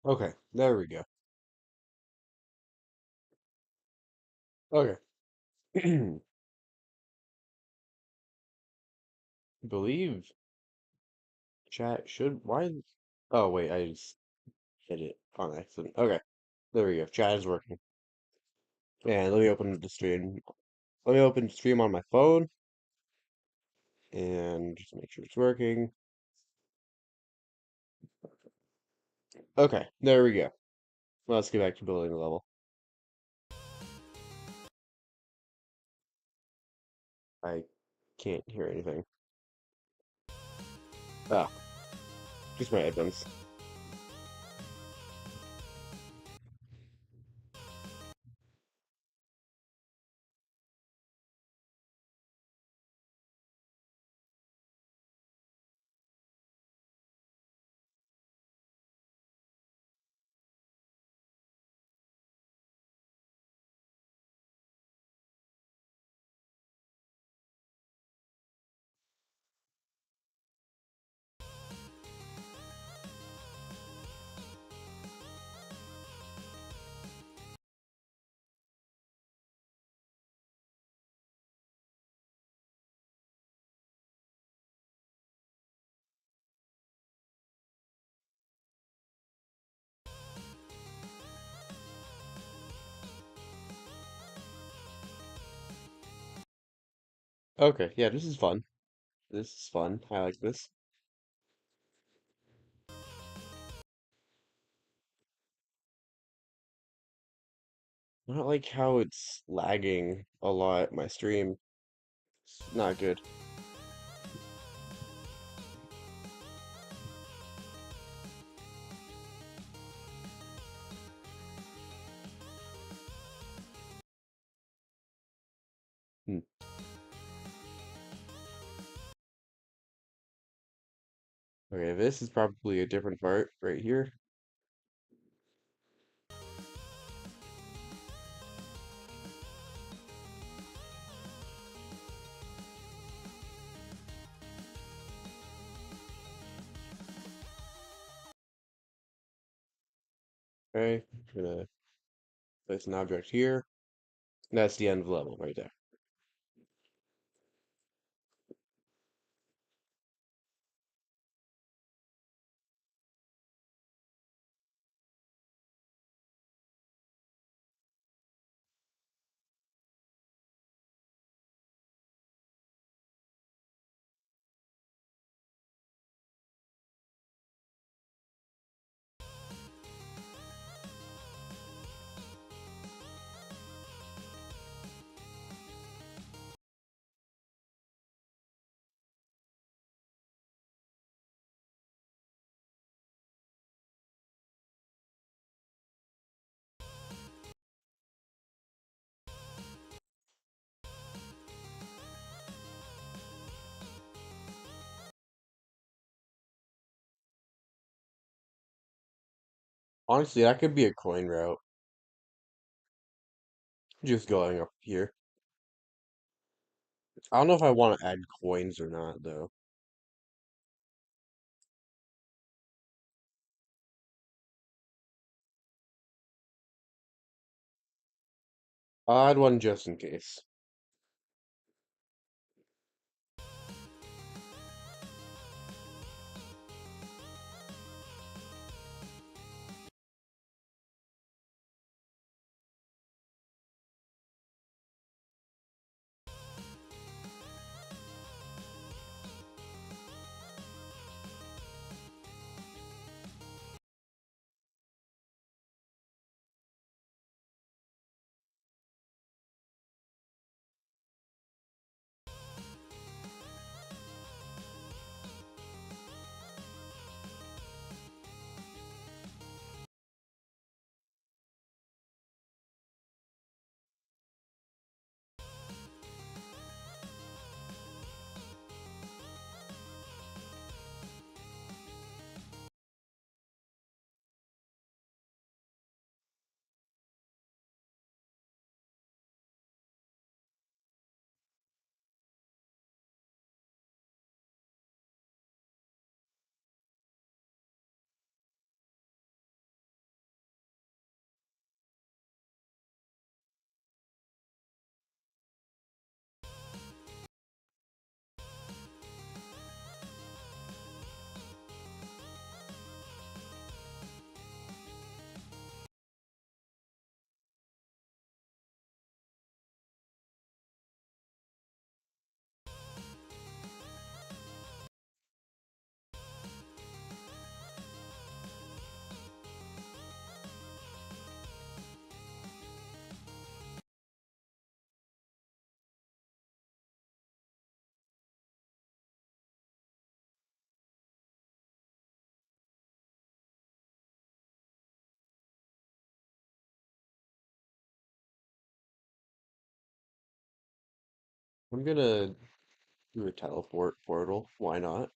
Okay, there we go. Okay. Believe chat should why oh wait, I just hit it on accident. Okay, there we go. Chat is working. And let me open the stream. Let me open the stream on my phone and just make sure it's working. Okay, there we go. Let's get back to building the level. I can't hear anything. Ah, just my headphones. Okay, yeah, this is fun. This is fun. I like this. I don't like how it's lagging a lot. My stream. It's not good. Hmm. Okay, this is probably a different part right here. Okay, I'm gonna place an object here. And that's the end of the level right there. Honestly, that could be a coin route. Just going up here. I don't know if I want to add coins or not, though. I'll add one just in case. I'm gonna do a teleport portal. Why not?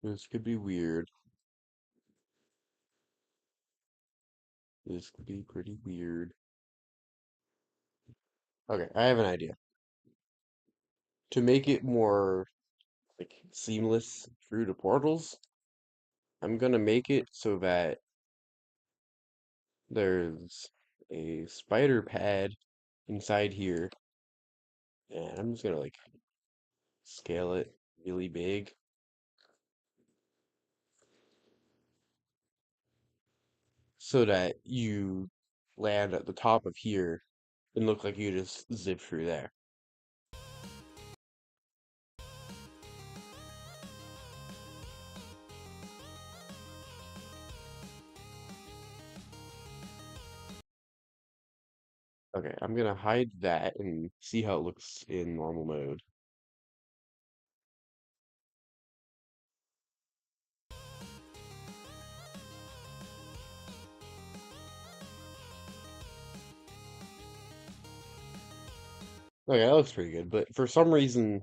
This could be weird. This could be pretty weird. Okay, I have an idea. To make it more like seamless through the portals, I'm gonna make it so that there's a spider pad inside here, and I'm just gonna like scale it really big so that you land at the top of here and look like you just zip through there. Okay, I'm gonna hide that and see how it looks in normal mode. Okay, that looks pretty good, but for some reason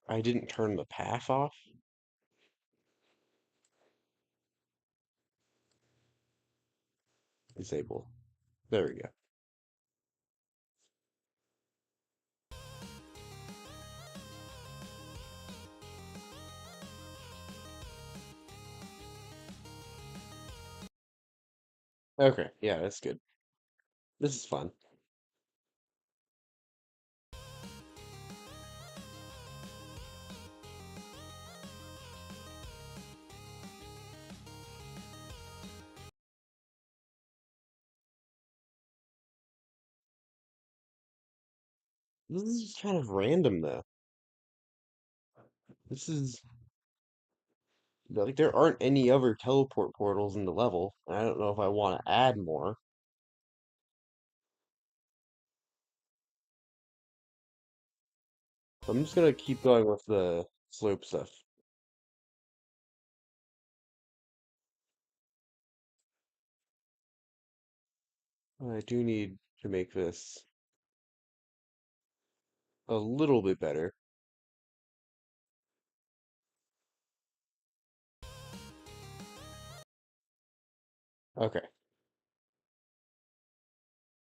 I didn't turn the path off. Disable. There we go. Okay, yeah, that's good. This is fun. This is just kind of random though. This is like there aren't any other teleport portals in the level. I don't know if I want to add more. I'm just gonna keep going with the slope stuff. I do need to make this a little bit better. Okay,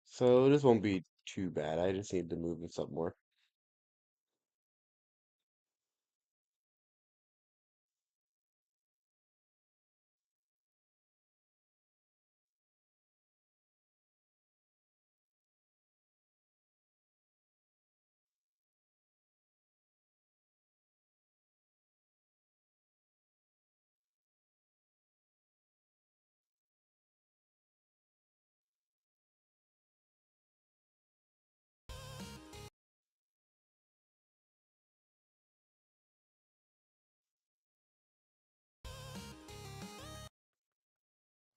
so this won't be too bad. I just need to move this up more.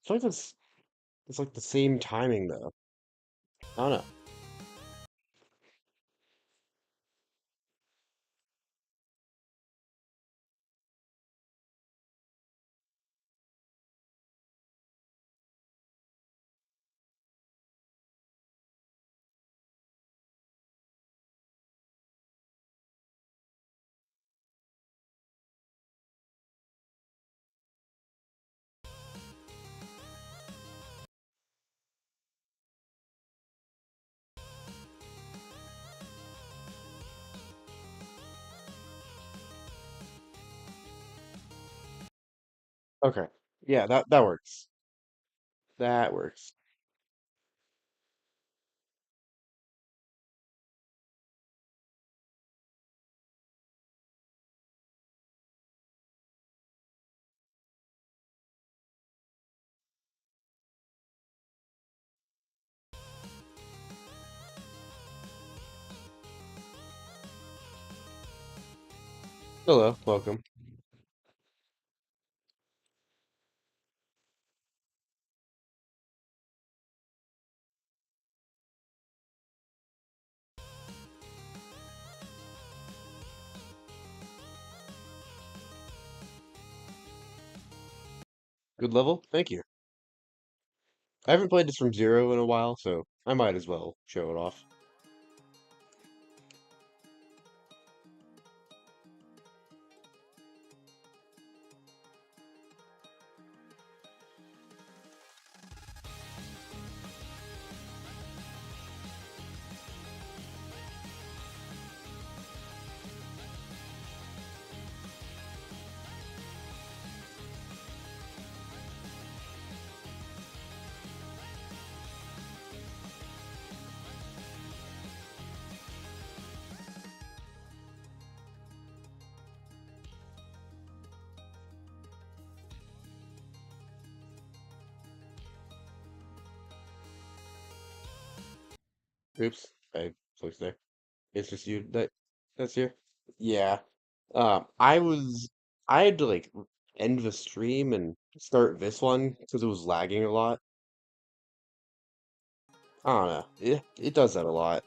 So like it's like the same timing though. I don't know. Okay, yeah, that works. That works. Hello, welcome. Good level? Thank you. I haven't played this from zero in a while, so I might as well show it off. Oops, I clicked there. It's just you that's here. Yeah. I had to like end the stream and start this one because it was lagging a lot. I don't know. It does that a lot.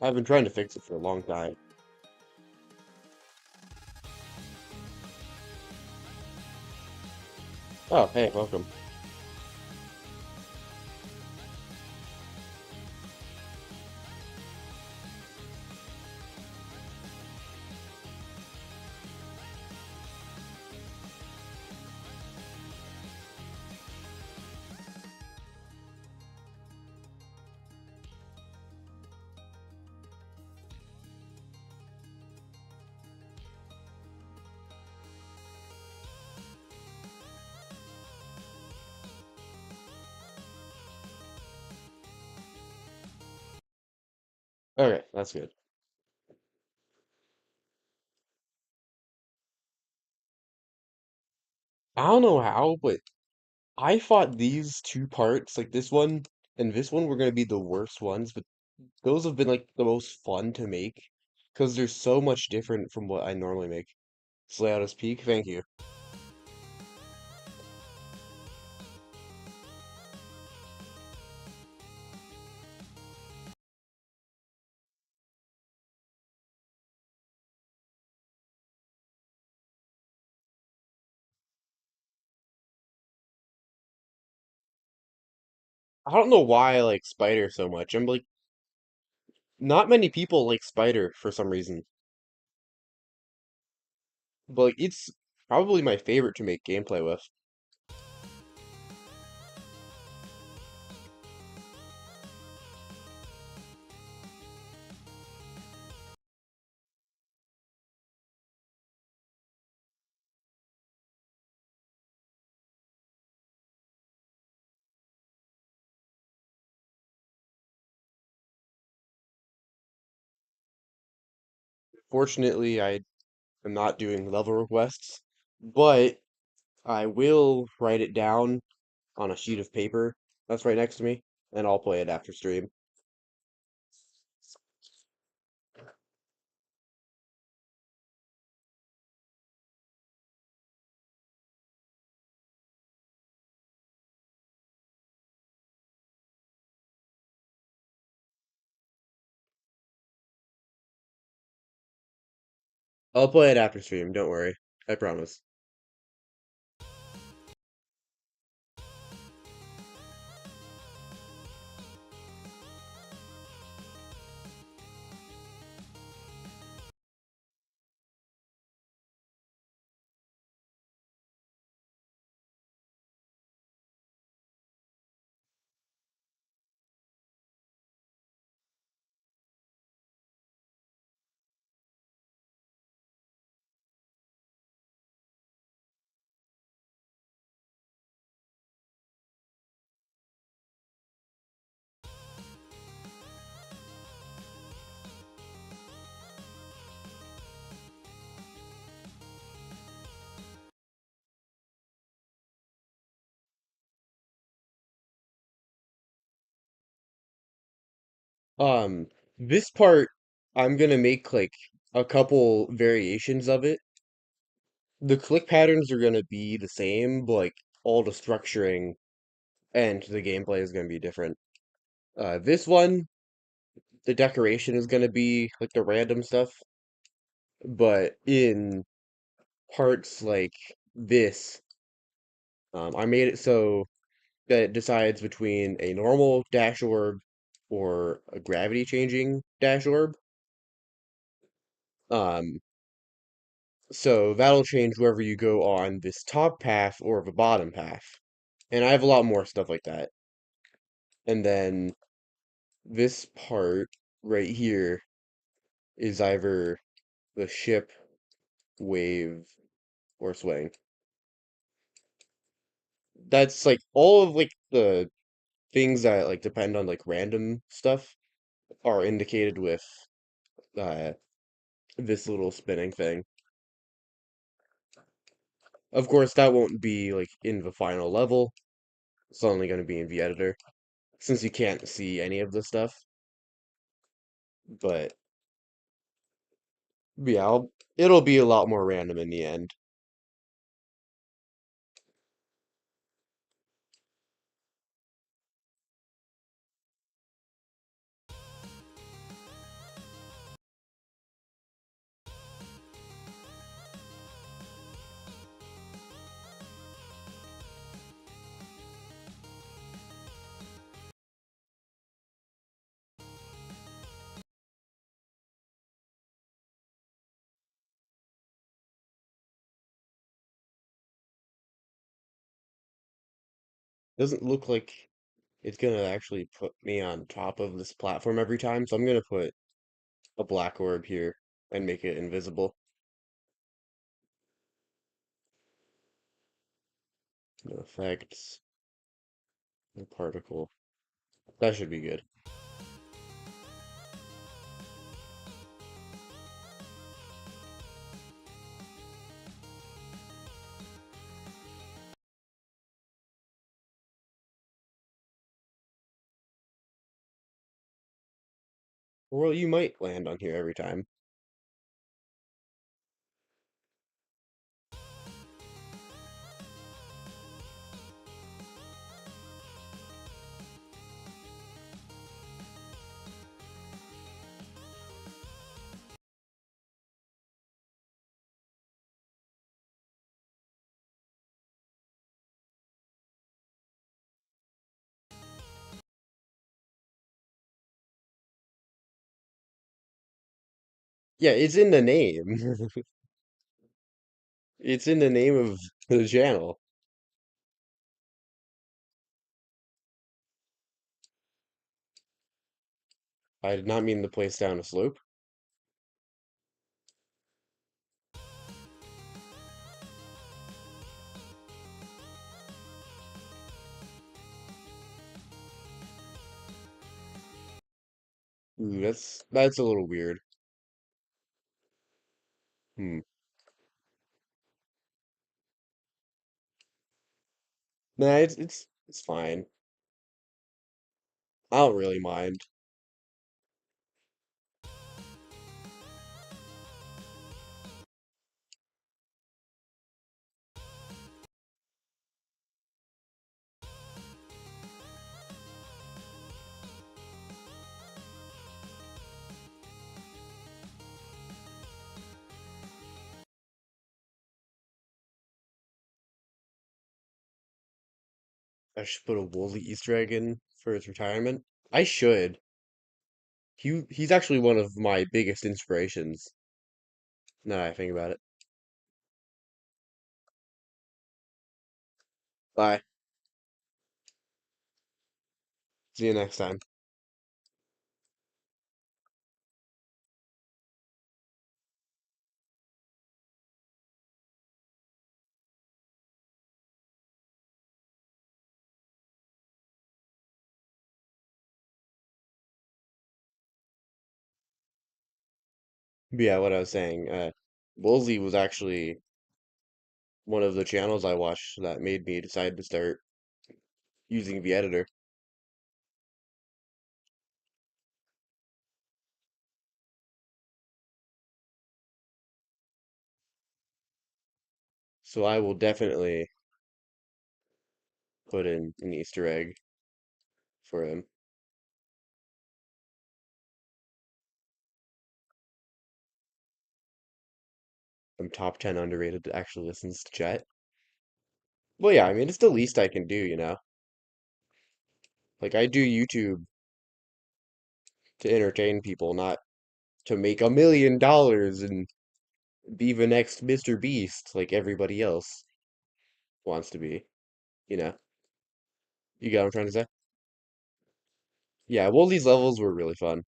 I've been trying to fix it for a long time. Oh, hey, welcome. Okay, that's good. I don't know how, but I thought these two parts, like this one and this one, were gonna be the worst ones, but those have been like the most fun to make because they're so much different from what I normally make. Slay out his peak, thank you. I don't know why I like Spider so much. I'm like, not many people like Spider for some reason, but like, it's probably my favorite to make gameplay with. Fortunately, I am not doing level requests, but I will write it down on a sheet of paper that's right next to me, and I'll play it after stream. I'll play it after stream, don't worry. I promise. This part, I'm gonna make like a couple variations of it. The click patterns are gonna be the same, but like all the structuring and the gameplay is gonna be different. This one, the decoration is gonna be like the random stuff. but in parts like this, I made it so that it decides between a normal dash orb or a gravity changing dash orb. Um, so that'll change whether you go on this top path or the bottom path. And I have a lot more stuff like that. And then this part right here is either the ship, wave, or swing. That's like all of like the things that like depend on like random stuff are indicated with uh this little spinning thing. Of course, that won't be like in the final level. It's only going to be in the editor since you can't see any of the stuff. But yeah, it'll be a lot more random in the end. Doesn't look like it's gonna actually put me on top of this platform every time, so I'm gonna put a black orb here and make it invisible. No effects, no particle. That should be good. Well, you might land on here every time. Yeah, it's in the name. It's in the name of the channel. I did not mean to place down a slope. Ooh, that's a little weird. Hmm. Nah, it's fine. I don't really mind. I should put a Woolly Easter egg in for his retirement. I should. He's actually one of my biggest inspirations. Now that I think about it. Bye. See you next time. But yeah, what I was saying, Woolsey was actually one of the channels I watched that made me decide to start using the editor. So I will definitely put in an Easter egg for him. I'm top 10 underrated that actually listens to Chet. Well, yeah, I mean, it's the least I can do, you know? Like, I do YouTube to entertain people, not to make $1 million and be the next Mr. Beast like everybody else wants to be, you know? You get what I'm trying to say? Yeah, well, these levels were really fun.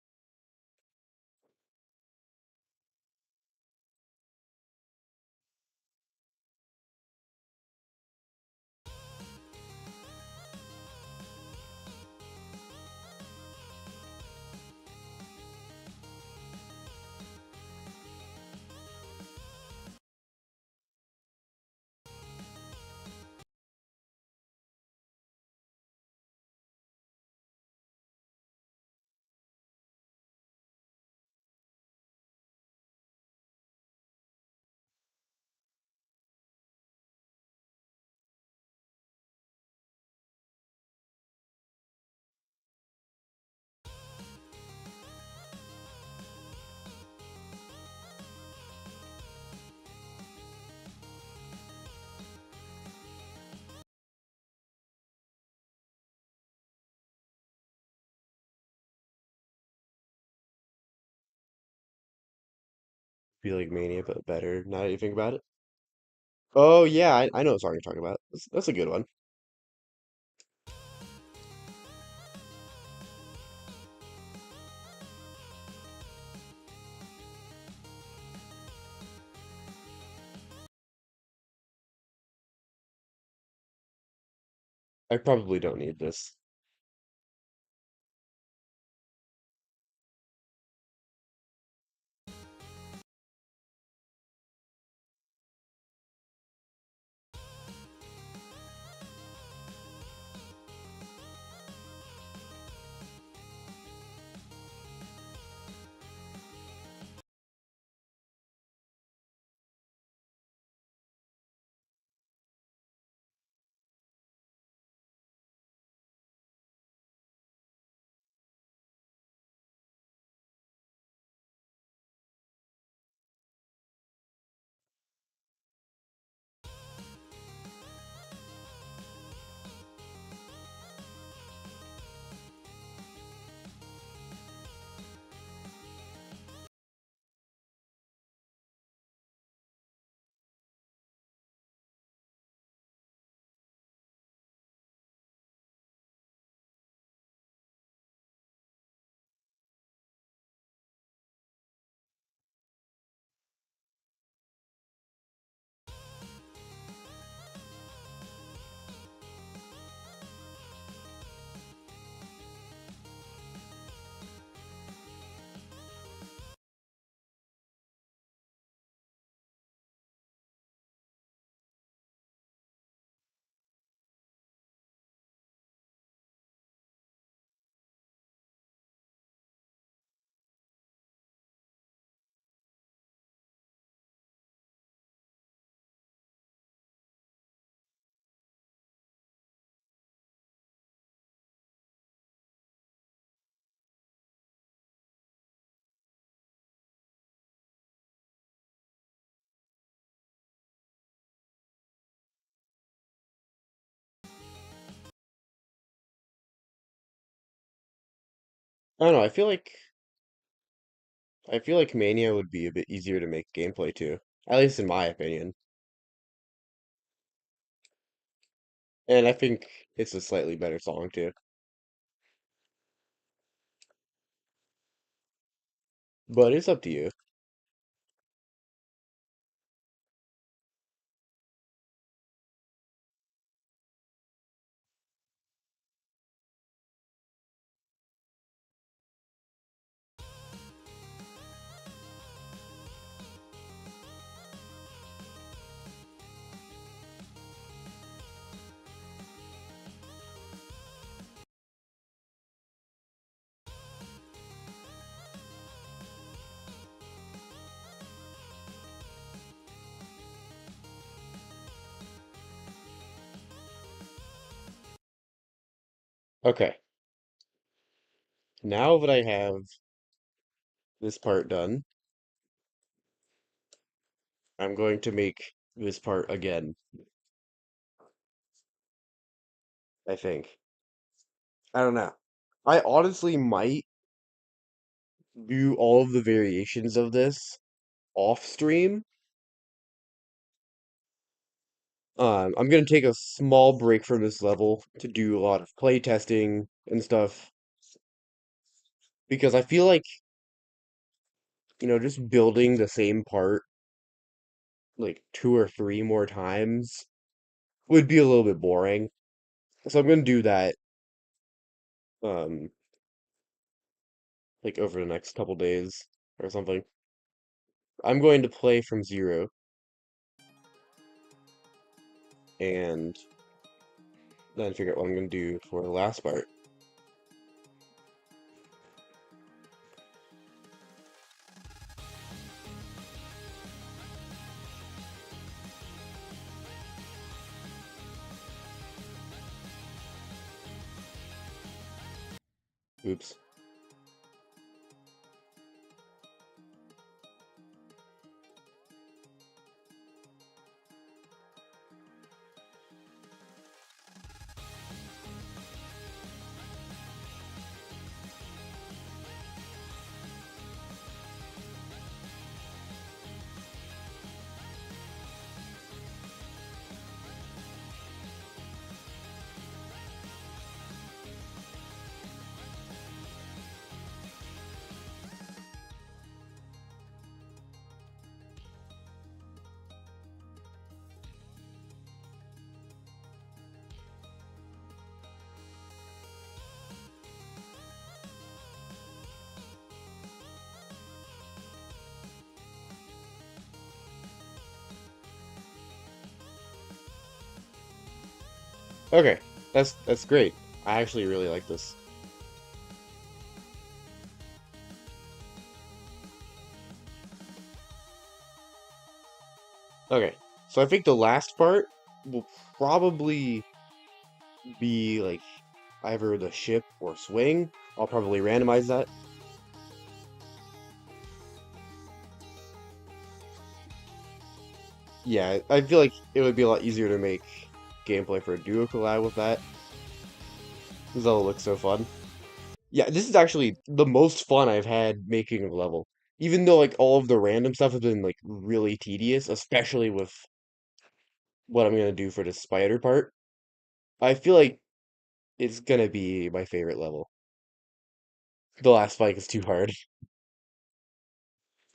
Feel like Mania, but better now that you think about it. Oh, yeah, I know what song you're talking about. That's a good one. I probably don't need this. I don't know, I feel like Mania would be a bit easier to make gameplay to. At least in my opinion. And I think it's a slightly better song too. But it's up to you. Okay. Now that I have this part done, I'm going to make this part again, I think. I don't know. I honestly might do all of the variations of this off stream. I'm gonna take a small break from this level to do a lot of play testing and stuff because I feel like, just building the same part like two or three more times would be a little bit boring. So I'm gonna do that um like over the next couple days or something. I'm going to play from zero and then figure out what I'm gonna do for the last part. Oops. Okay, that's great. I actually really like this. Okay, so I think the last part will probably be like either the ship or swing. I'll probably randomize that. Yeah, I feel like it would be a lot easier to make gameplay for a duo collab with that. This level looks so fun. Yeah, this is actually the most fun I've had making a level. Even though like all of the random stuff has been like really tedious, especially with what I'm gonna do for the spider part. I feel like it's gonna be my favorite level. The last fight is too hard.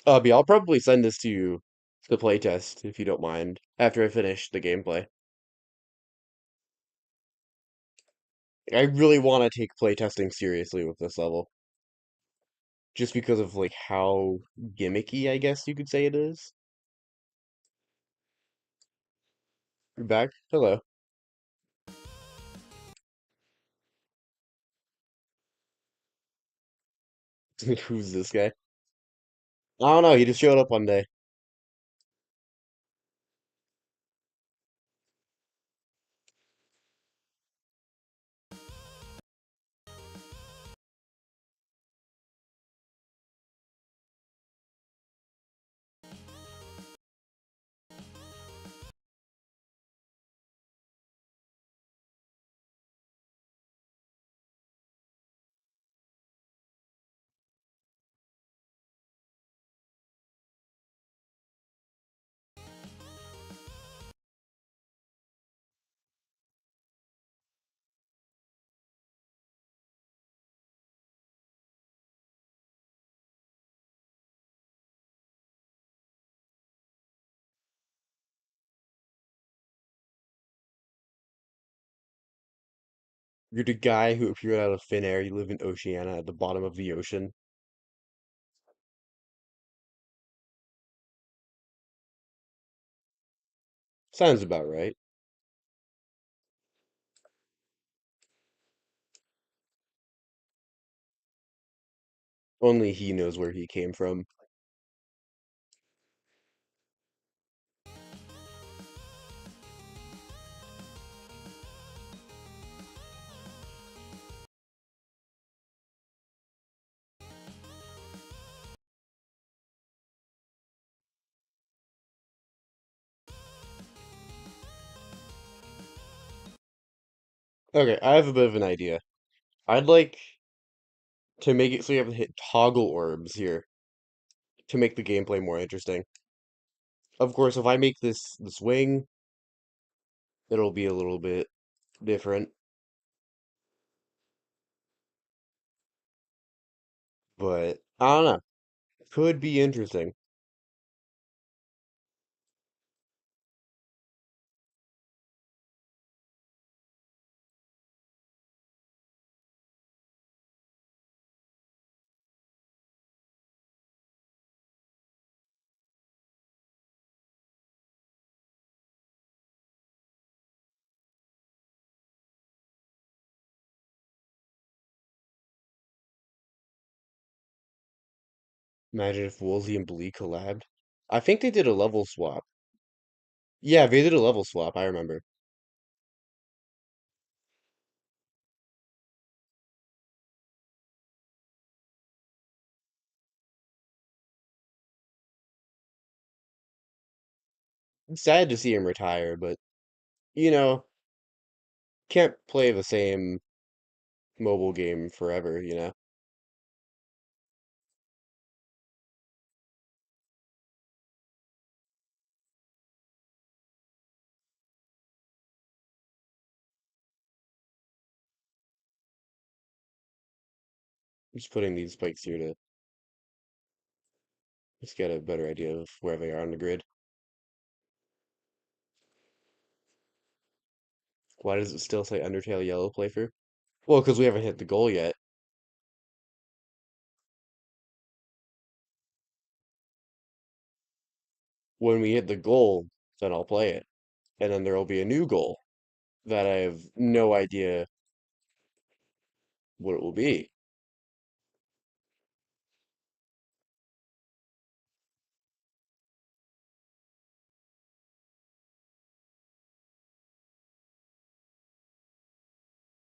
But yeah, I'll probably send this to you, the playtest, if you don't mind, after I finish the gameplay. I really want to take playtesting seriously with this level, just because of like how gimmicky, I guess you could say it is. You're back? Hello. Who's this guy? I don't know, he just showed up one day. You're the guy who appeared out of thin air. You live in Oceania at the bottom of the ocean. Sounds about right. Only he knows where he came from. Okay, I have a bit of an idea. I'd like to make it so you have to hit toggle orbs here to make the gameplay more interesting. Of course, if I make this wing, it'll be a little bit different, but I don't know. Could be interesting. Imagine if Woolsey and Blee collabed. I think they did a level swap. Yeah, they did a level swap, I remember. It's sad to see him retire, but you know, can't play the same mobile game forever, you know? Just putting these spikes here to just get a better idea of where they are on the grid. Why does it still say Undertale Yellow play for? Well, because we haven't hit the goal yet. When we hit the goal, then I'll play it. And then there will be a new goal that I have no idea what it will be.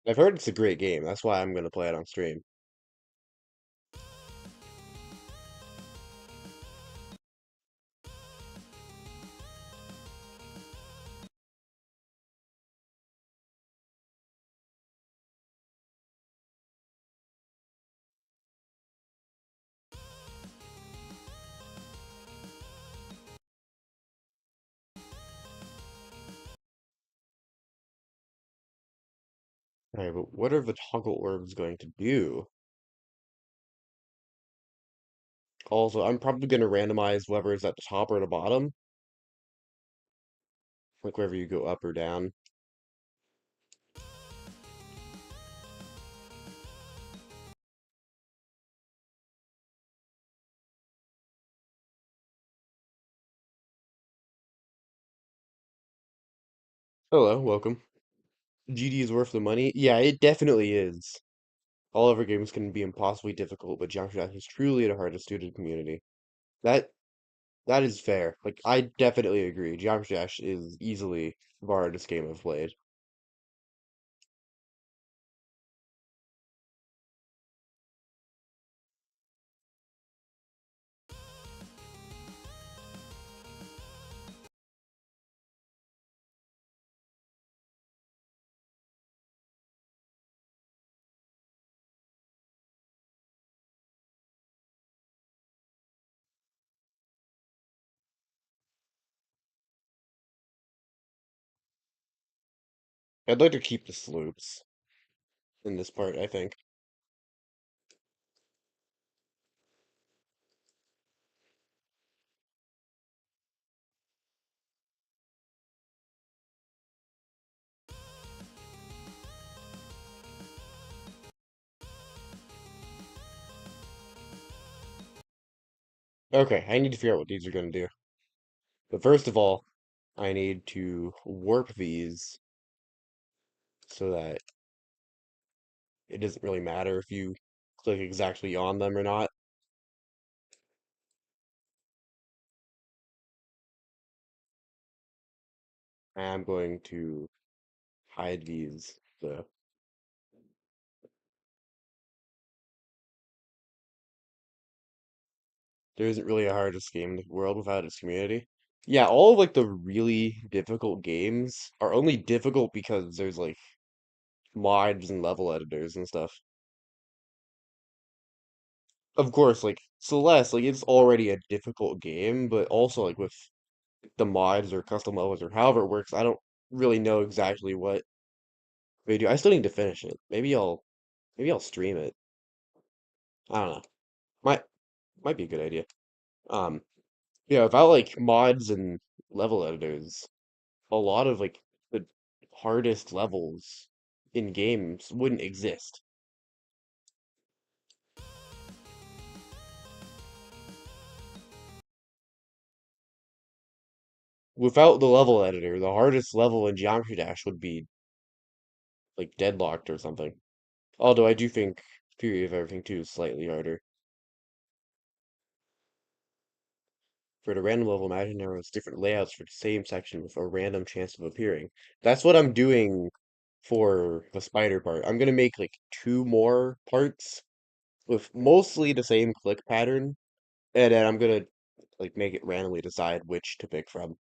I've heard it's a great game. That's why I'm going to play it on stream. Alright, but what are the toggle orbs going to do? Also, I'm probably going to randomize whether it's at the top or the bottom, like wherever you go up or down. Hello, welcome. GD is worth the money? Yeah, it definitely is. All other games can be impossibly difficult, but Geometry Dash is truly the hardest student community. That that is fair. Like, I definitely agree. Geometry Dash is easily the hardest game I've played. I'd like to keep the slopes in this part, I think. Okay, I need to figure out what these are going to do. But first of all, I need to warp these so that it doesn't really matter if you click exactly on them or not. I'm going to hide these. So there isn't really a hardest game in the world without its community. Yeah, all of like the really difficult games are only difficult because there's like mods and level editors and stuff. Of course, like Celeste, like it's already a difficult game, but also like with the mods or custom levels or however it works, I don't really know exactly what they do. I still need to finish it. Maybe I'll stream it. I don't know. Might be a good idea. Um, yeah, without like mods and level editors, a lot of like the hardest levels in games wouldn't exist. Without the level editor, the hardest level in Geometry Dash would be like deadlocked or something. Although I do think Theory of Everything 2 is slightly harder. For the random level, imagine there was different layouts for the same section with a random chance of appearing. That's what I'm doing for the spider part. I'm gonna make like two more parts with mostly the same click pattern, and then I'm gonna like make it randomly decide which to pick from.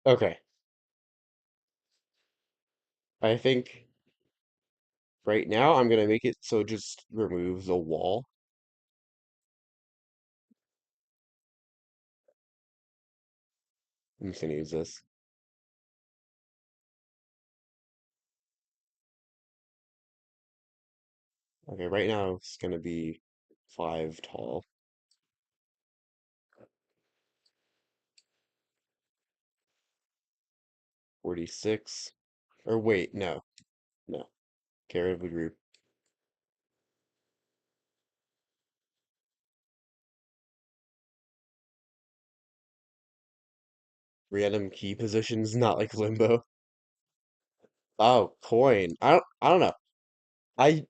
Okay, I think right now I'm gonna make it so it just removes a wall. I'm just gonna use this. Okay, right now it's gonna be 5 tall, 46. Or wait, no, no. Get rid of the group. Random key positions, not like limbo. Oh, coin. I don't know. I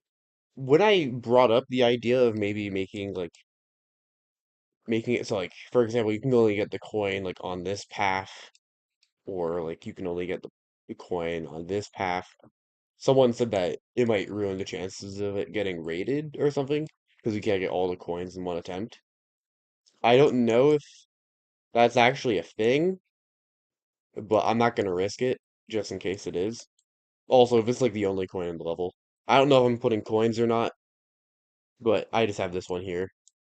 when I brought up the idea of maybe making it so like for example, you can only get the coin like on this path, or like you can only get the coin on this path. Someone said that it might ruin the chances of it getting rated or something because you can't get all the coins in one attempt. I don't know if that's actually a thing, but I'm not gonna risk it just in case it is. Also, if it's like the only coin in the level, I don't know if I'm putting coins or not, but I just have this one here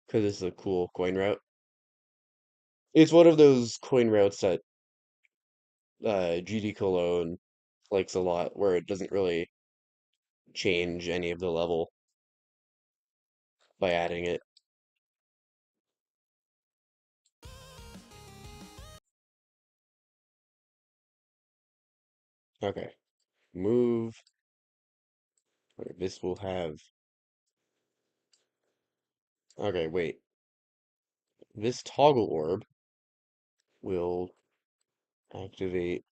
because it's a cool coin route. It's one of those coin routes that GD Cologne likes a lot, where it doesn't really change any of the level by adding it. Okay, move. Okay, this will have. Okay, wait. This toggle orb will activate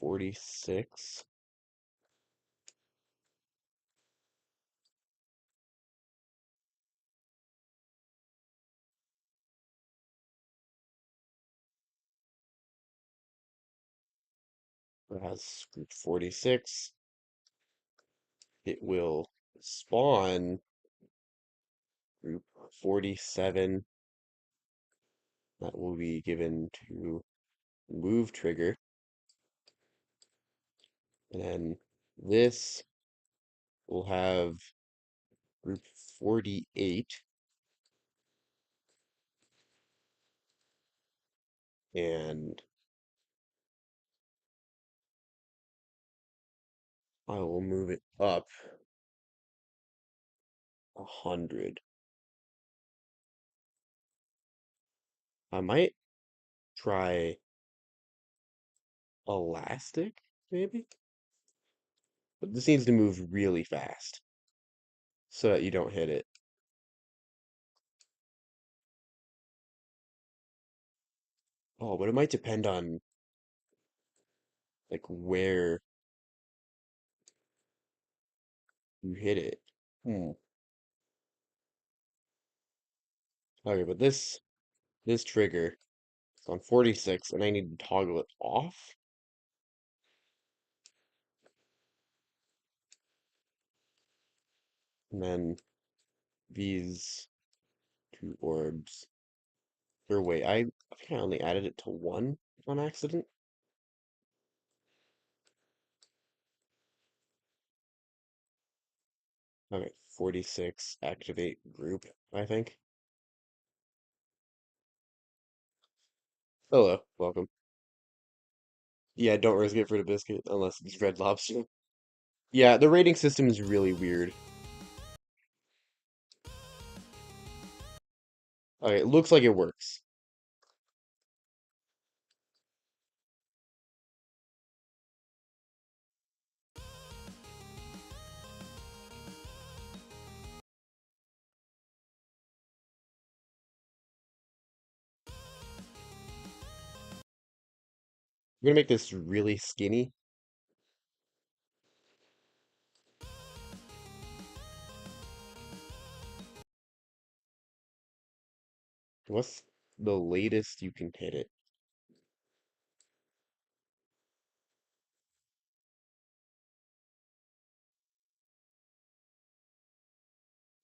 46. It has group 46. It will spawn group 47. That will be given to move trigger. And then this will have group 48. And I will move it up 100. I might try elastic, maybe? But this needs to move really fast so that you don't hit it. Oh, but it might depend on like where you hit it. Hmm. Okay, but this trigger is on 46 and I need to toggle it off. And then these two orbs. Or wait, I think I only added it to one on accident. Okay, 46, activate group, I think. Hello, welcome. Yeah, don't risk it for the biscuit unless it's Red Lobster. Yeah, the rating system is really weird. Okay, it looks like it works. I'm gonna make this really skinny. What's the latest you can hit it?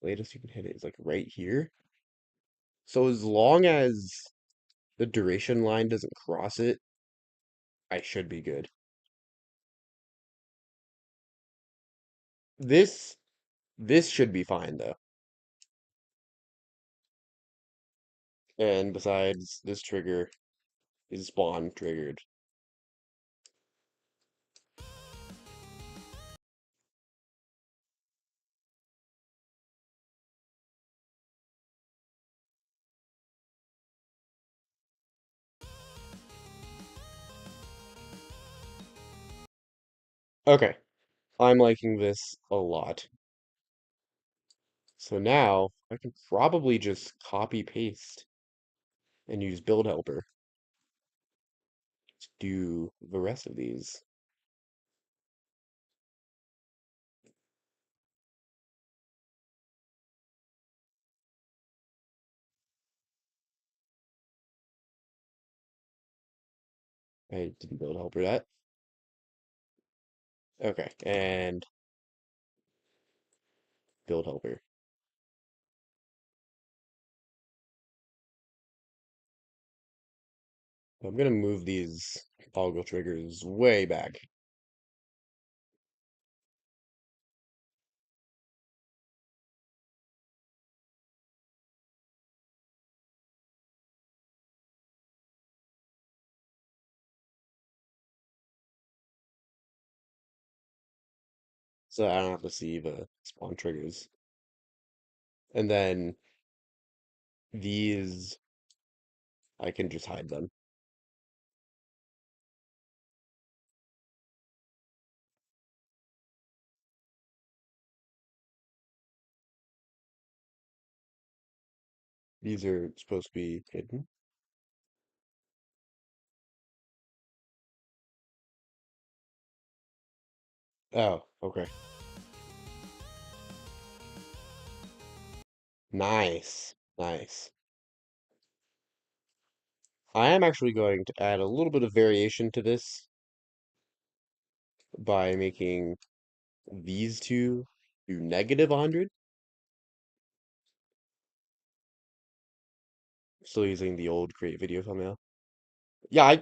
Latest you can hit it is like right here. So as long as the duration line doesn't cross it, I should be good. This this should be fine though. And besides, this trigger is spawn triggered. Okay, I'm liking this a lot. So now I can probably just copy paste and use build helper to do the rest of these. I didn't build helper that. Okay, and build helper. I'm gonna move these toggle triggers way back. So I don't have to see the spawn triggers. And then these, I can just hide them. These are supposed to be hidden. Oh, okay. Nice. Nice. I am actually going to add a little bit of variation to this by making these two do negative 100. Still using the old create video thumbnail. Yeah,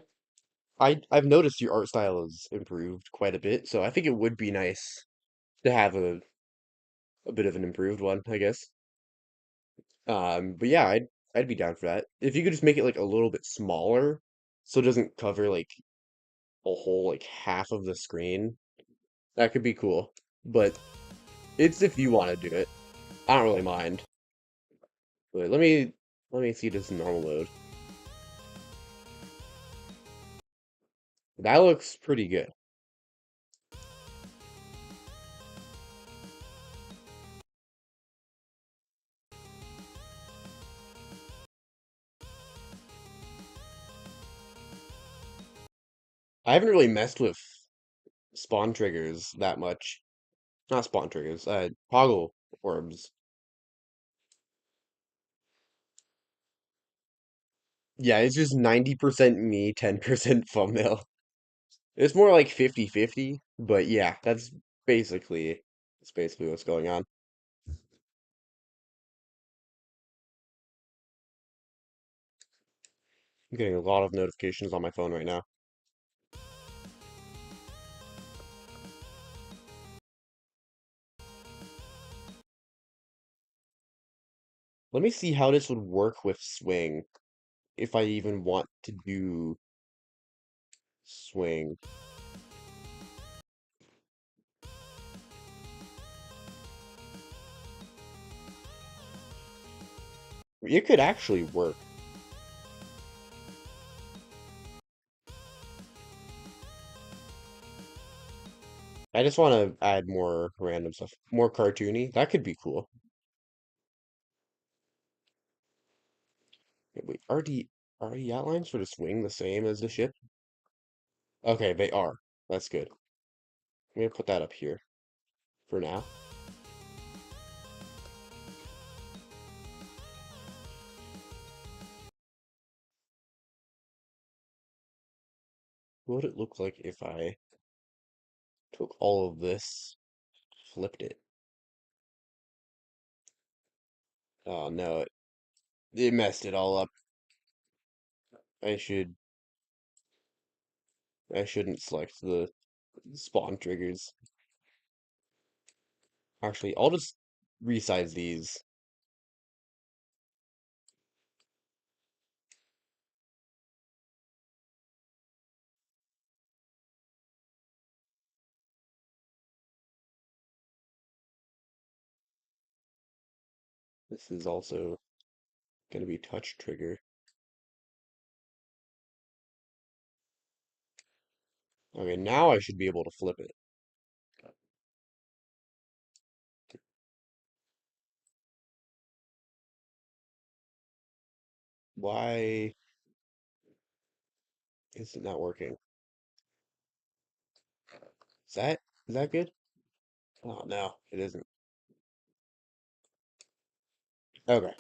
I've noticed your art style has improved quite a bit, so I think it would be nice to have a bit of an improved one, I guess. But yeah, I'd be down for that. If you could just make it like a little bit smaller, so it doesn't cover like a whole like half of the screen, that could be cool. But it's if you want to do it. I don't really mind. But let me see this in normal mode. That looks pretty good. I haven't really messed with spawn triggers that much. Not spawn triggers, toggle orbs. Yeah, it's just 90% me, 10% thumbnail. It's more like 50-50, but yeah, that's basically what's going on. I'm getting a lot of notifications on my phone right now. Let me see how this would work with swing, if I even want to do swing. It could actually work. I just want to add more random stuff, more cartoony. That could be cool. Wait, are the outlines for the swing the same as the ship? Okay, they are. That's good. I'm gonna put that up here for now. What would it look like if I took all of this, flipped it? Oh no, it messed it all up. I should I shouldn't select the spawn triggers. Actually, I'll just resize these. This is also gonna be touch trigger. Okay, now I should be able to flip it. Why is it not working? Is that good? Oh no, it isn't. Okay.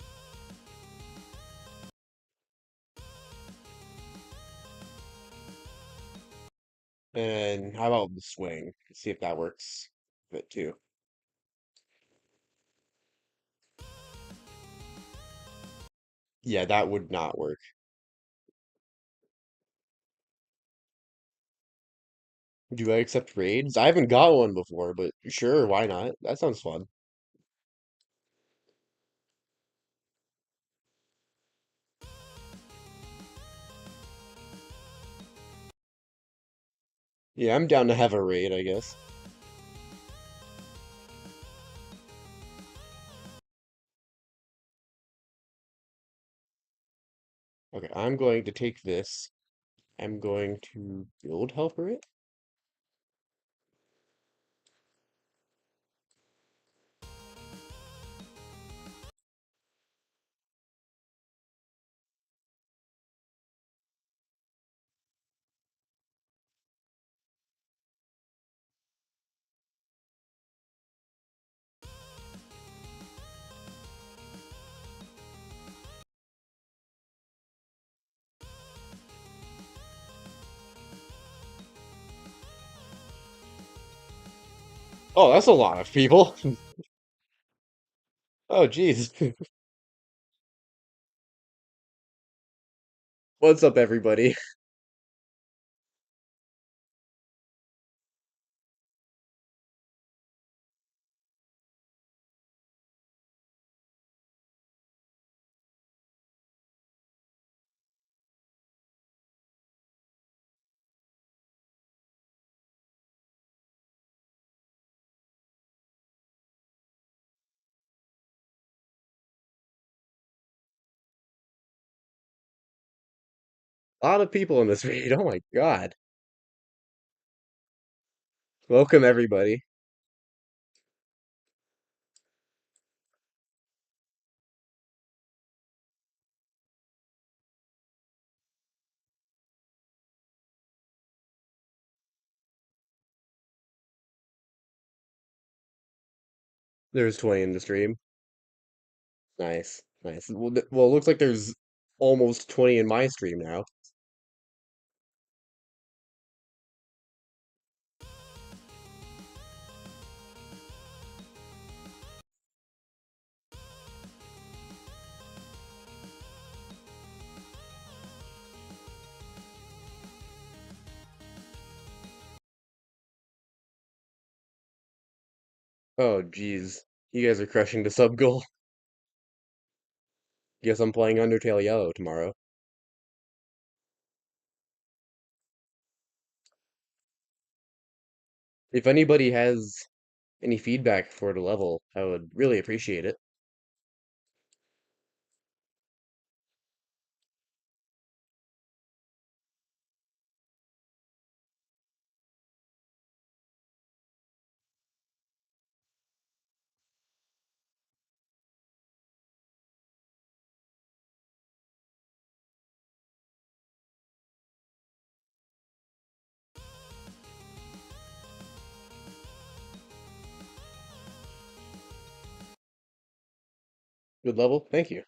And how about the swing? See if that works with it too. Yeah, that would not work. Do I accept raids? I haven't got one before, but sure, why not? That sounds fun. Yeah, I'm down to have a raid, I guess. Okay, I'm going to take this. I'm going to build helper it. Oh, that's a lot of people. Oh, geez. What's up, everybody? A lot of people in this raid. Oh my God. Welcome, everybody. There's 20 in the stream. Nice, nice. Well, it looks like there's almost 20 in my stream now. Oh, geez. You guys are crushing the sub goal. Guess I'm playing Undertale Yellow tomorrow. If anybody has any feedback for the level, I would really appreciate it. Good level? Thank you.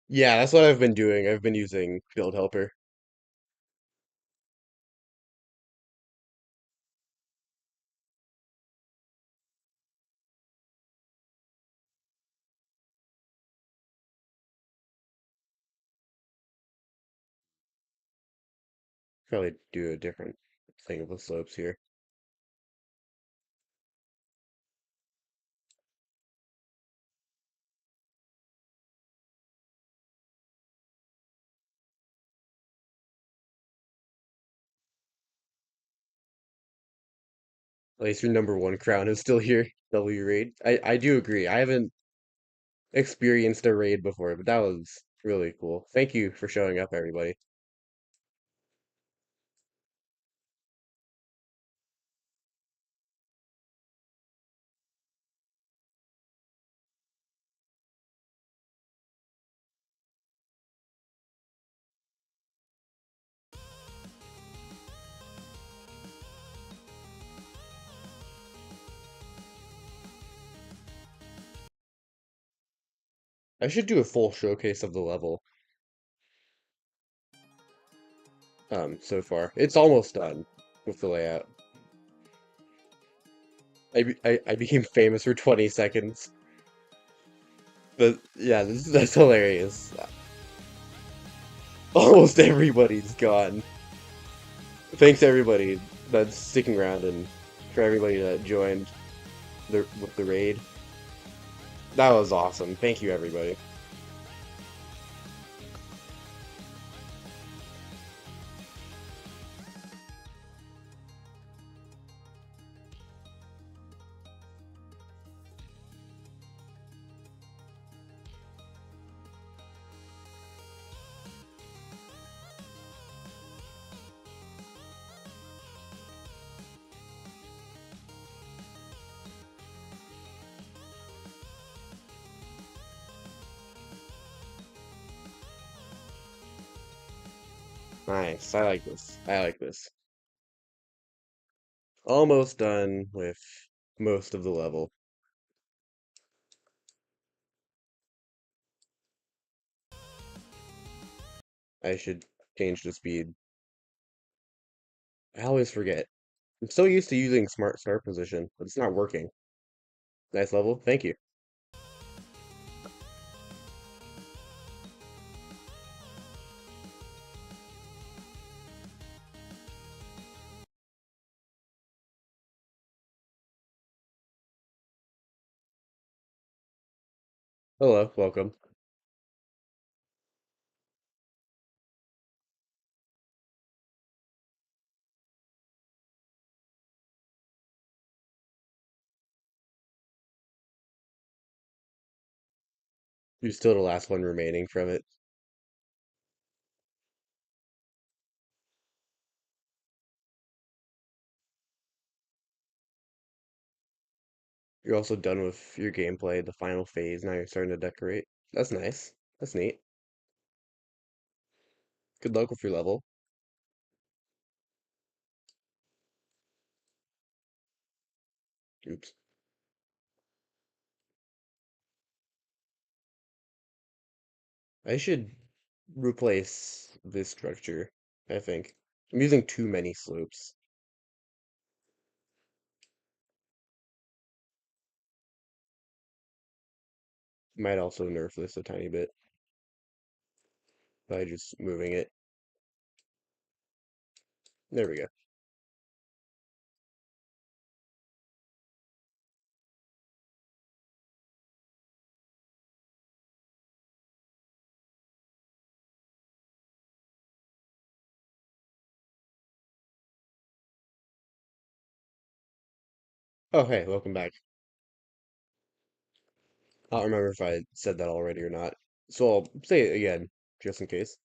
Yeah, that's what I've been doing. I've been using Build Helper. Probably do a different thing with slopes here. At least your number one crown is still here. W raid. I do agree. I haven't experienced a raid before, but that was really cool. Thank you for showing up, everybody. I should do a full showcase of the level. So far, it's almost done with the layout. I became famous for 20 seconds. But yeah, that's hilarious. Almost everybody's gone. Thanks everybody that's sticking around and for everybody that joined with the raid. That was awesome. Thank you everybody. Nice. I like this. I like this. Almost done with most of the level. I should change the speed. I always forget. I'm so used to using smart start position, but it's not working. Nice level. Thank you. Hello, welcome. You're still the last one remaining from it. You're also done with your gameplay, the final phase. Now you're starting to decorate. That's nice. That's neat. Good luck with your level. Oops. I should replace this structure, I think. I'm using too many slopes. Might also nerf this a tiny bit by just moving it. There we go. Oh, hey, welcome back. I don't remember if I said that already or not. So I'll say it again, just in case.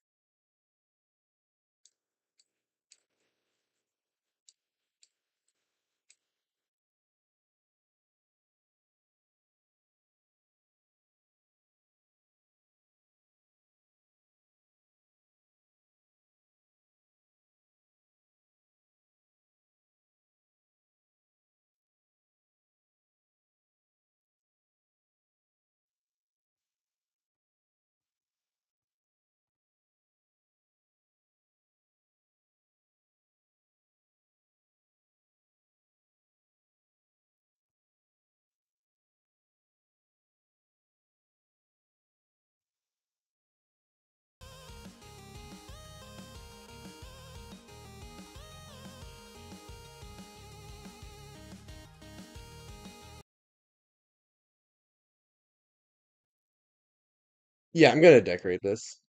Yeah, I'm gonna decorate this.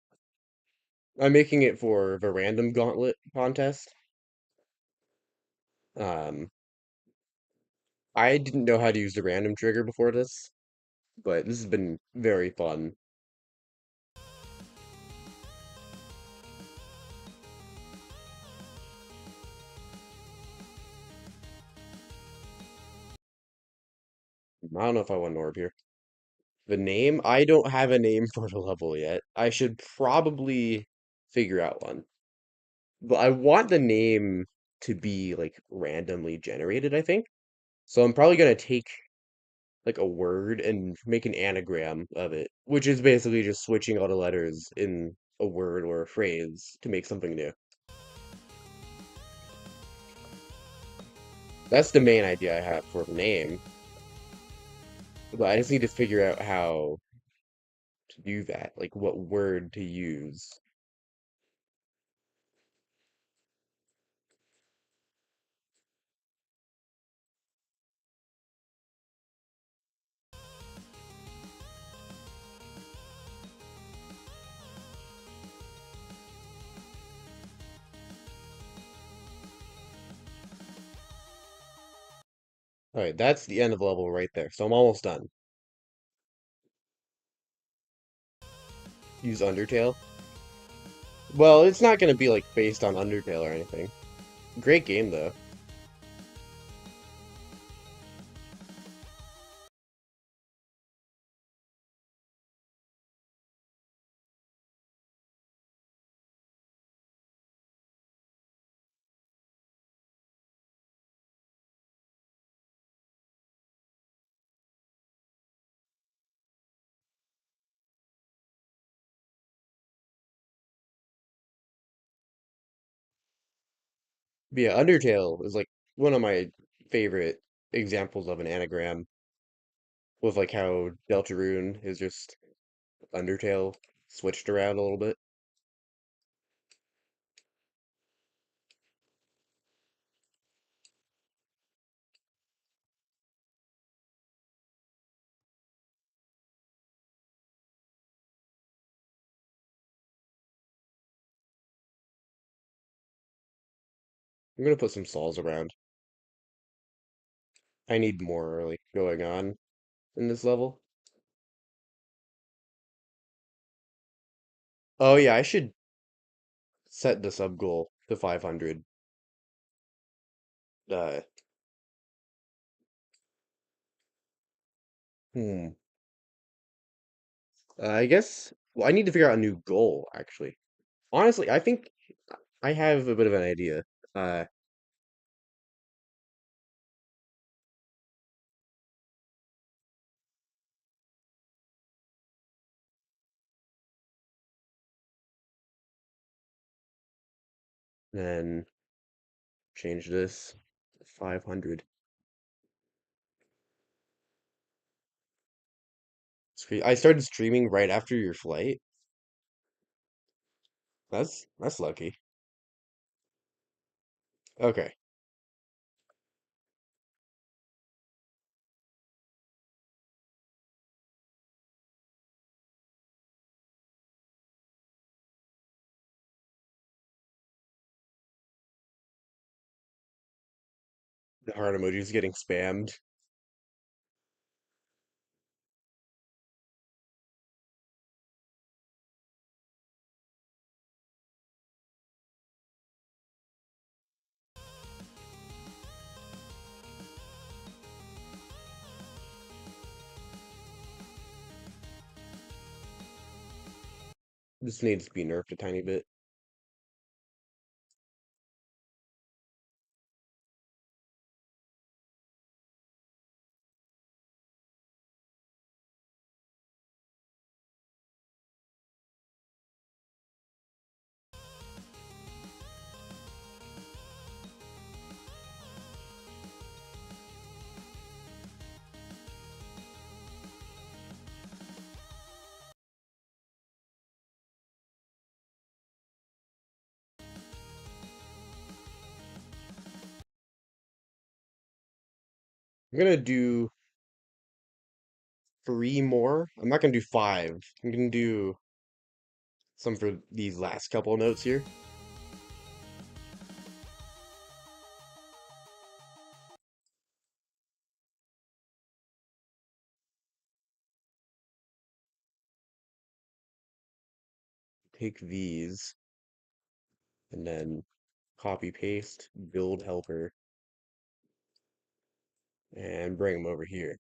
I'm making it for the random gauntlet contest. Um, I didn't know how to use the random trigger before this, but this has been very fun. I don't know if I want an orb here. The name? I don't have a name for the level yet. I should probably figure out one. But I want the name to be like randomly generated, I think. So I'm probably gonna take like a word and make an anagram of it, which is basically just switching all the letters in a word or a phrase to make something new. That's the main idea I have for the name, but I just need to figure out how to do that, like what word to use. All right, that's the end of the level right there. So I'm almost done. Use Undertale. Well, it's not going to be like based on Undertale or anything. Great game though. But yeah, Undertale is like one of my favorite examples of an anagram with like how Deltarune is just Undertale switched around a little bit. I'm gonna put some sols around. I need more like going on in this level. Oh yeah, I should set the sub goal to 500. Uh, hmm. I guess well, I need to figure out a new goal actually. Honestly, I think I have a bit of an idea. Uh, then change this 500. I started streaming right after your flight. That's lucky. Okay, the heart emoji is getting spammed. This needs to be nerfed a tiny bit. I'm gonna do three more. I'm not gonna do five. I'm gonna do some for these last couple notes here. Take these and then copy paste, build helper, and bring them over here.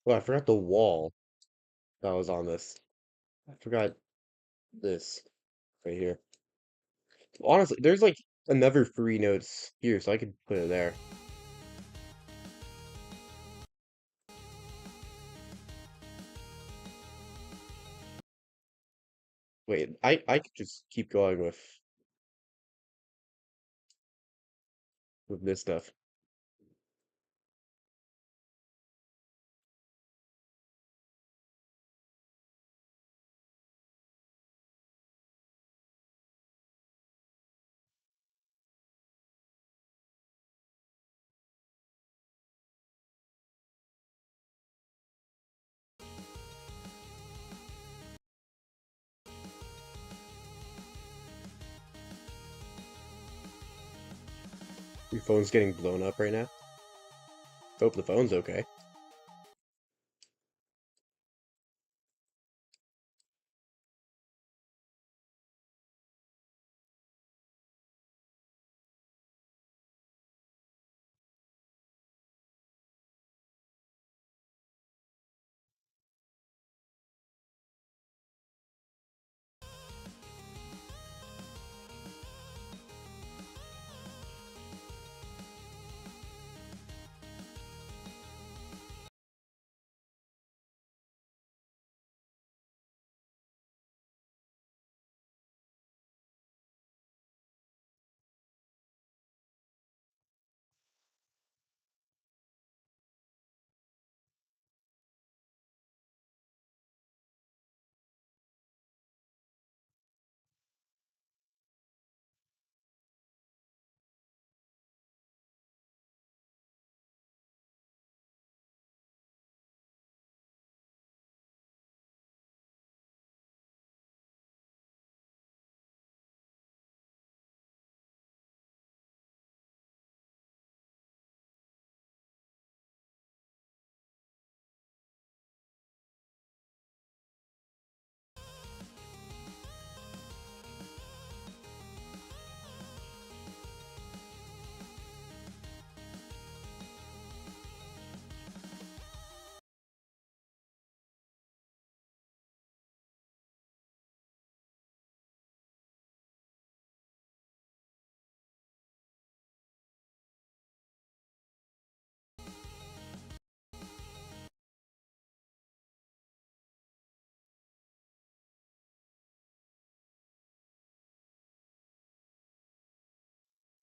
Oh, I forgot the wall that was on this. I forgot this right here. Honestly, there's like another three notes here, so I could put it there. Wait, I could just keep going with this stuff. Your phone's getting blown up right now. Hope the phone's okay.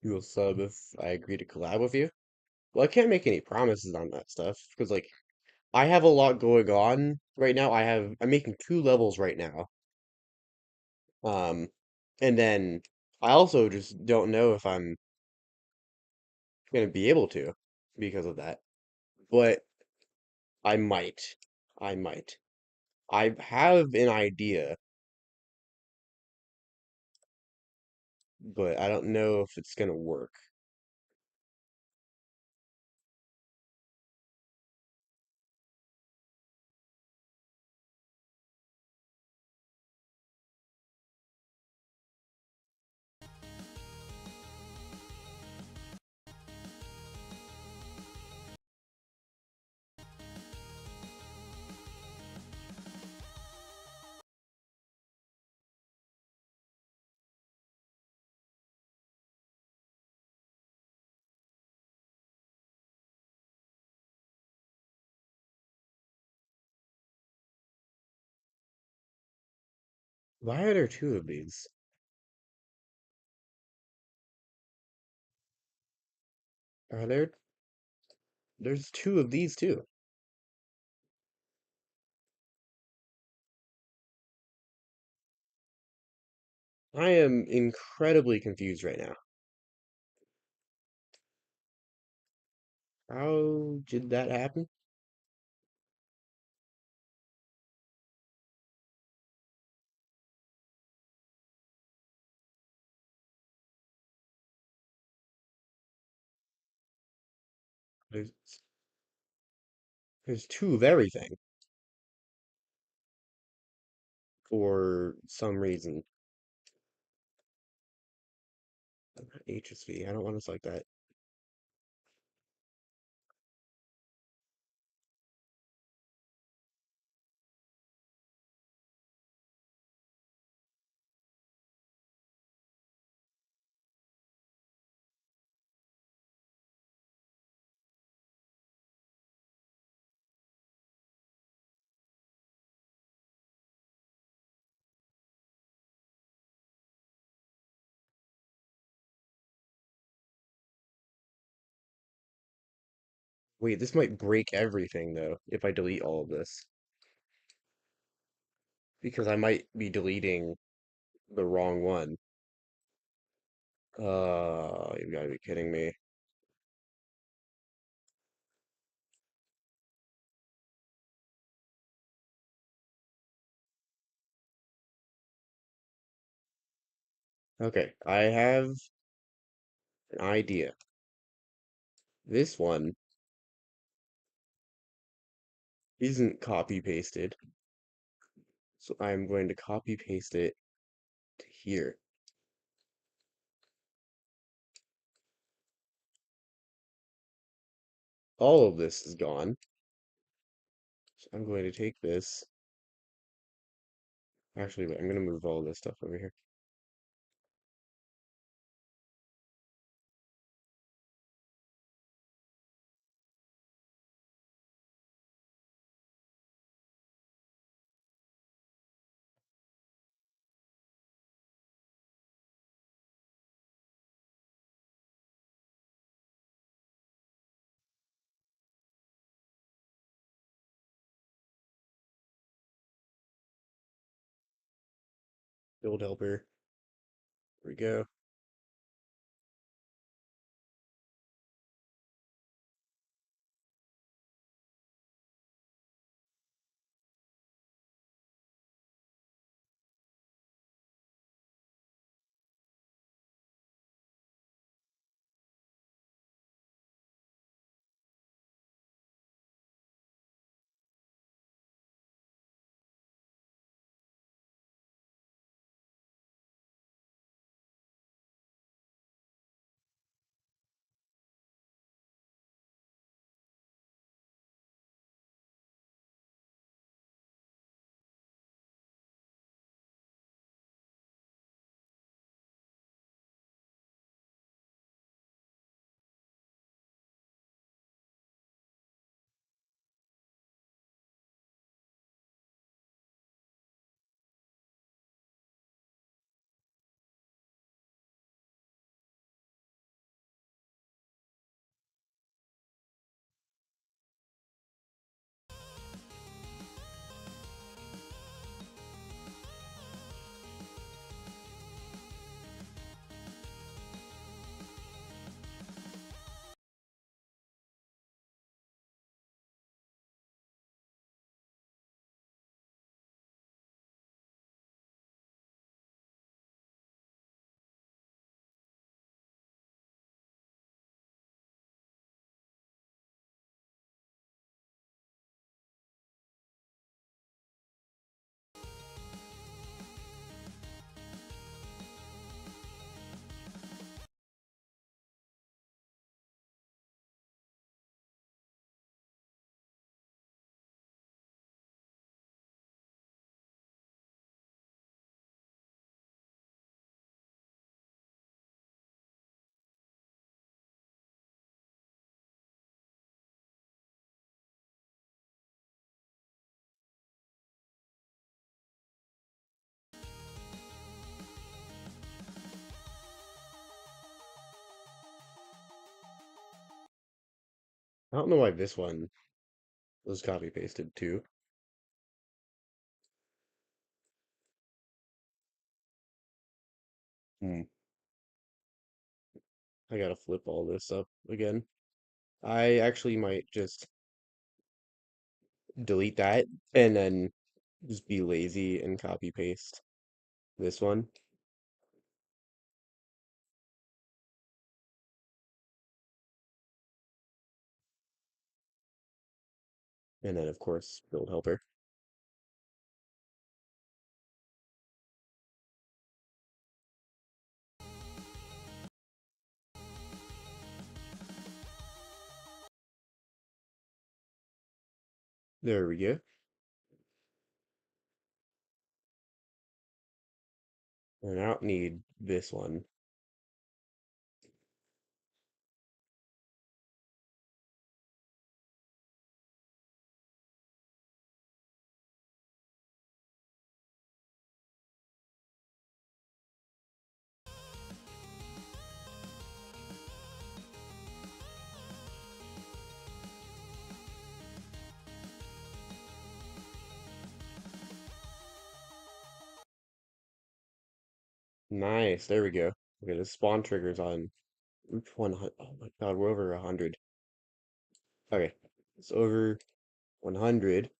You will sub if I agree to collab with you. Well, I can't make any promises on that stuff because like I have a lot going on right now. I'm making 2 levels right now. Um, and then I also just don't know if I'm gonna be able to because of that. But I might. I might. I have an idea, but I don't know if it's gonna work. Why are there 2 of these? Are there? There's 2 of these too. I am incredibly confused right now. How did that happen? There's there's 2 of everything for some reason. HSV. I don't want to select that. Wait, this might break everything though if I delete all of this because I might be deleting the wrong one. You gotta be kidding me. Okay, I have an idea. This one isn't copy pasted, so I'm going to copy paste it to here. All of this is gone. So I'm going to take this. Actually, wait, I'm going to move all this stuff over here. Build helper. There we go. don't know why this one was copy pasted too. Hmm. I gotta flip all this up again. I actually might just delete that and then just be lazy and copy paste this one. And then, of course, build helper. There we go. And I don't need this one. Nice. There we go. Okay, the spawn triggers on Route 100. Oh my God, we're over 100. Okay, it's over 100.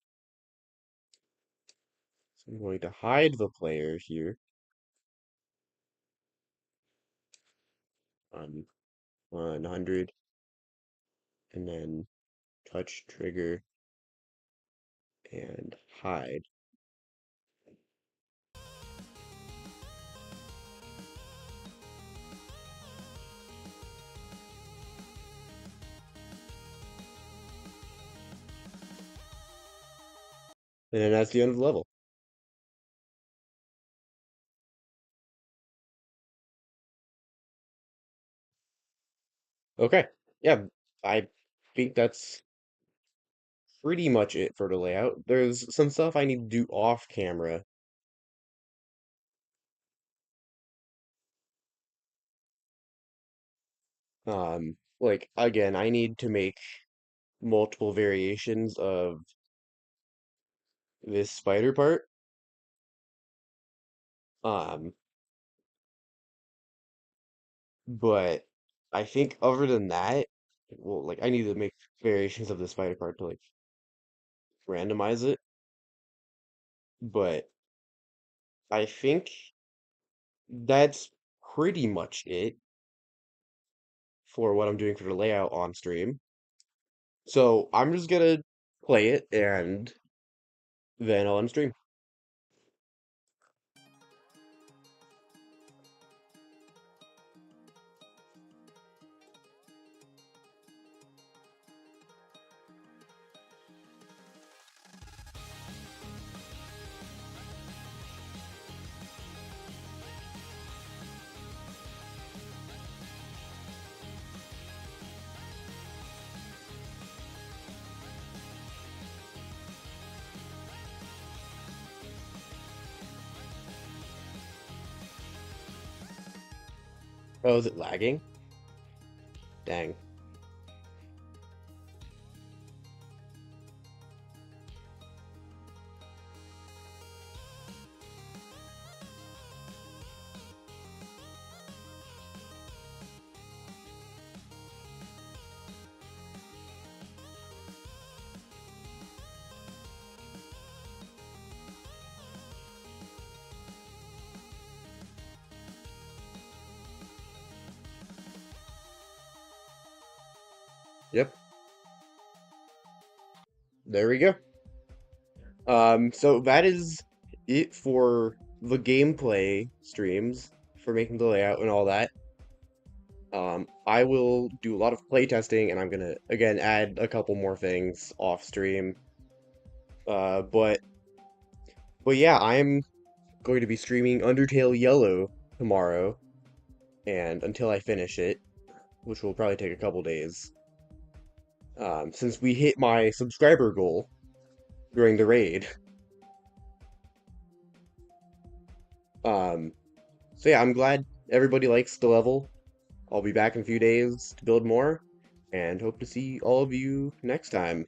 So I'm going to hide the player here on 100 and then touch trigger and hide. And then that's the end of the level. Okay. Yeah, I think that's pretty much it for the layout. There's some stuff I need to do off camera. Like again, I need to make multiple variations of this spider part. Um, but I think other than that, well, like I need to make variations of the spider part to like randomize it. But I think that's pretty much it for what I'm doing for the layout on stream. So I'm just gonna play it and then I'll end stream. Oh, is it lagging? Dang. Yep, there we go. So that is it for the gameplay streams for making the layout and all that. I will do a lot of playtesting and I'm gonna again add a couple more things off stream. Uh, but but yeah, I'm going to be streaming Undertale Yellow tomorrow, and until I finish it, which will probably take a couple days. Since we hit my subscriber goal during the raid. Um, so yeah, I'm glad everybody likes the level. I'll be back in a few days to build more. and hope to see all of you next time.